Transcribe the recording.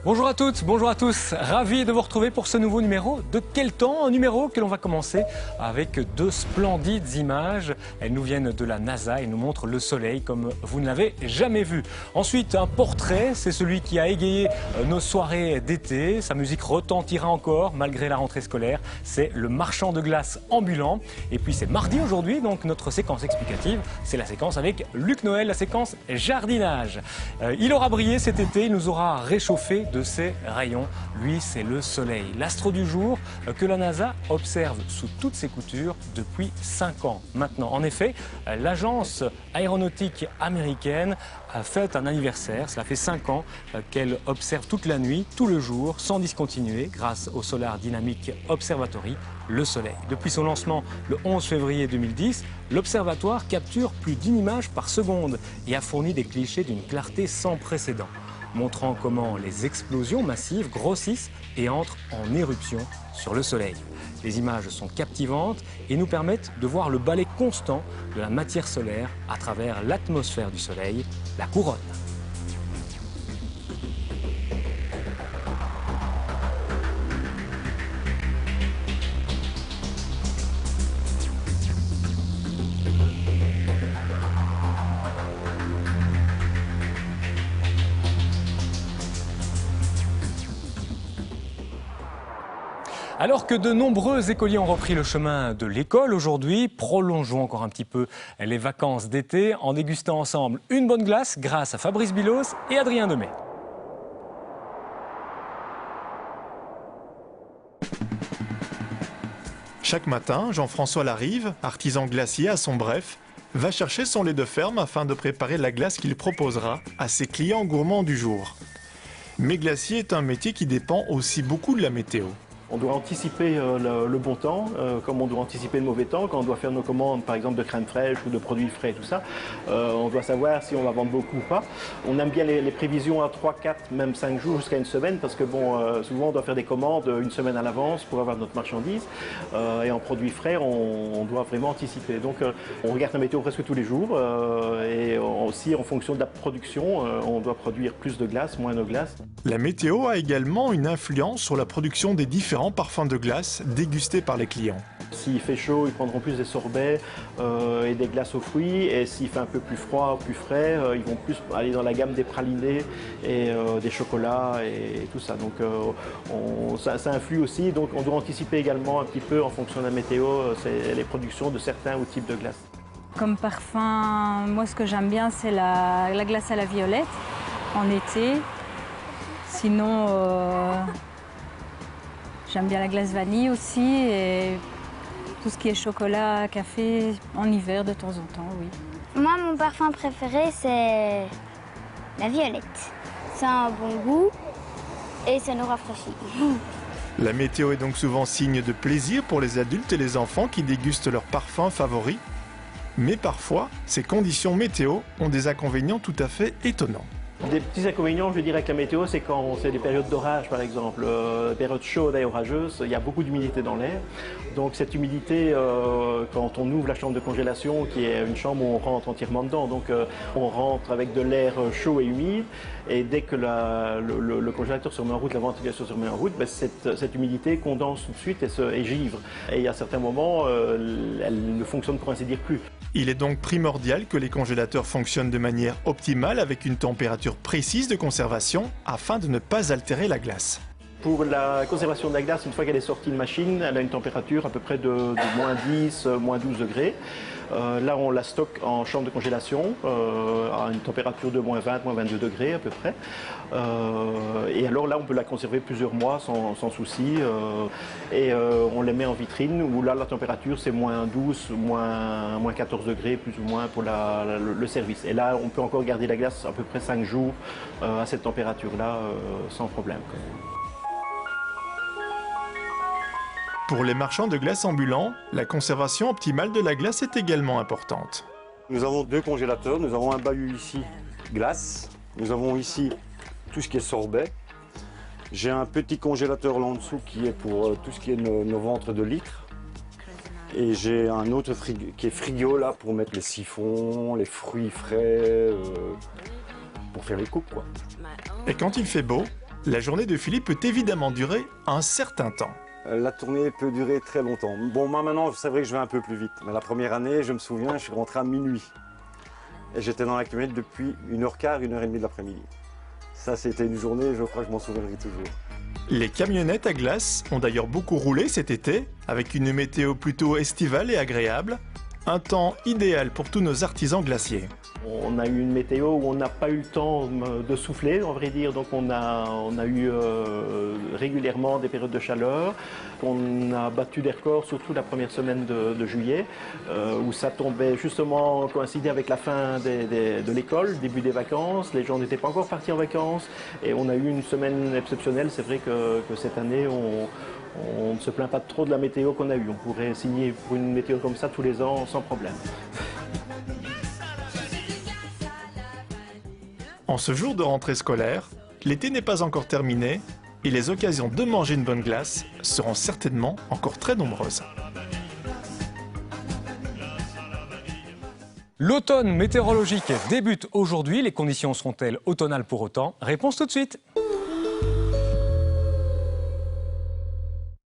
Bonjour à toutes, bonjour à tous. Ravi de vous retrouver pour ce nouveau numéro. De quel temps? Un numéro que l'on va commencer avec deux splendides images. Elles nous viennent de la NASA et nous montrent le soleil comme vous ne l'avez jamais vu. Ensuite, un portrait, c'est celui qui a égayé nos soirées d'été. Sa musique retentira encore malgré la rentrée scolaire. C'est le marchand de glace ambulant. Et puis c'est mardi aujourd'hui, donc notre séquence explicative, c'est la séquence avec Luc Noël, la séquence jardinage. Il aura brillé cet été, il nous aura réchauffé de ses rayons. Lui, c'est le soleil, l'astre du jour que la NASA observe sous toutes ses coutures depuis 5 ans maintenant. En effet, l'agence aéronautique américaine a fait un anniversaire. Cela fait 5 ans qu'elle observe toute la nuit, tout le jour, sans discontinuer, grâce au Solar Dynamic Observatory, le soleil. Depuis son lancement le 11 février 2010, l'observatoire capture plus d'1 image par seconde et a fourni des clichés d'une clarté sans précédent, montrant comment les explosions massives grossissent et entrent en éruption sur le Soleil. Les images sont captivantes et nous permettent de voir le balai constant de la matière solaire à travers l'atmosphère du Soleil, la couronne. Alors que de nombreux écoliers ont repris le chemin de l'école aujourd'hui, prolongeons encore un petit peu les vacances d'été en dégustant ensemble une bonne glace grâce à Fabrice Bilos et Adrien Demey. Chaque matin, Jean-François Larive, artisan glacier à son bref, va chercher son lait de ferme afin de préparer la glace qu'il proposera à ses clients gourmands du jour. Mais glacier est un métier qui dépend aussi beaucoup de la météo. On doit anticiper le bon temps, comme on doit anticiper le mauvais temps. Quand on doit faire nos commandes, par exemple, de crème fraîche ou de produits frais, tout ça, on doit savoir si on va vendre beaucoup ou pas. On aime bien les prévisions à 3, 4, même 5 jours jusqu'à une semaine, parce que bon, souvent on doit faire des commandes une semaine à l'avance pour avoir notre marchandise. Et en produits frais, on doit vraiment anticiper. Donc on regarde la météo presque tous les jours. Et aussi, en fonction de la production, on doit produire plus de glace, moins de glace. La météo a également une influence sur la production des différents parfums de glace dégustés par les clients. S'il fait chaud, ils prendront plus des sorbets et des glaces aux fruits. Et s'il fait un peu plus froid, plus frais, ils vont plus aller dans la gamme des pralinés et des chocolats et tout ça. Donc ça influe aussi. Donc on doit anticiper également un petit peu en fonction de la météo les productions de certains types de glace. Comme parfum, moi ce que j'aime bien c'est la glace à la violette en été. Sinon, j'aime bien la glace vanille aussi et tout ce qui est chocolat, café, en hiver de temps en temps, oui. Moi, mon parfum préféré, c'est la violette. C'est un bon goût et ça nous rafraîchit. La météo est donc souvent signe de plaisir pour les adultes et les enfants qui dégustent leurs parfums favoris. Mais parfois, ces conditions météo ont des inconvénients tout à fait étonnants. Des petits inconvénients, je dirais, avec la météo, c'est quand c'est des périodes d'orage, par exemple, périodes chaudes et orageuses, il y a beaucoup d'humidité dans l'air. Donc cette humidité, quand on ouvre la chambre de congélation, qui est une chambre où on rentre entièrement dedans, donc on rentre avec de l'air chaud et humide, et dès que le congélateur se remet en route, la ventilation se remet en route, ben cette humidité condense tout de suite et givre. Et à certains moments, elle ne fonctionne pour ainsi dire plus. Il est donc primordial que les congélateurs fonctionnent de manière optimale avec une température précise de conservation afin de ne pas altérer la glace. Pour la conservation de la glace, une fois qu'elle est sortie de machine, elle a une température à peu près de moins 10, moins 12 degrés. Là, on la stocke en chambre de congélation à une température de moins 20, moins 22 degrés à peu près. Et alors là, on peut la conserver plusieurs mois sans souci. Et on les met en vitrine où là, la température, c'est moins 12, moins 14 degrés plus ou moins pour le service. Et là, on peut encore garder la glace à peu près 5 jours à cette température-là sans problème. Pour les marchands de glace ambulants, la conservation optimale de la glace est également importante. Nous avons 2 congélateurs, nous avons un bahut ici, glace, nous avons ici tout ce qui est sorbet. J'ai un petit congélateur là en dessous qui est pour tout ce qui est nos ventres de litres. Et j'ai un autre qui est frigo là pour mettre les siphons, les fruits frais, pour faire les coupes quoi. Et quand il fait beau, La journée de Philippe peut évidemment durer un certain temps. La tournée peut durer très longtemps. Bon, moi maintenant, c'est vrai que je vais un peu plus vite. Mais la première année, je me souviens, je suis rentré à minuit. Et j'étais dans la camionnette depuis 1h15, 1h30 de l'après-midi. Ça, c'était une journée, je crois que je m'en souviendrai toujours. Les camionnettes à glace ont d'ailleurs beaucoup roulé cet été, avec une météo plutôt estivale et agréable. Un temps idéal pour tous nos artisans glaciers. On a eu une météo où on n'a pas eu le temps de souffler, on vrai dire, donc on a eu régulièrement des périodes de chaleur. On a battu des records, surtout la première semaine de juillet, où ça tombait justement coïncider avec la fin de l'école, début des vacances. Les gens n'étaient pas encore partis en vacances et on a eu une semaine exceptionnelle. C'est vrai que cette année, on ne se plaint pas trop de la météo qu'on a eue. On pourrait signer pour une météo comme ça tous les ans sans problème. En ce jour de rentrée scolaire, l'été n'est pas encore terminé et les occasions de manger une bonne glace seront certainement encore très nombreuses. L'automne météorologique débute aujourd'hui. Les conditions seront-elles automnales pour autant? Réponse tout de suite.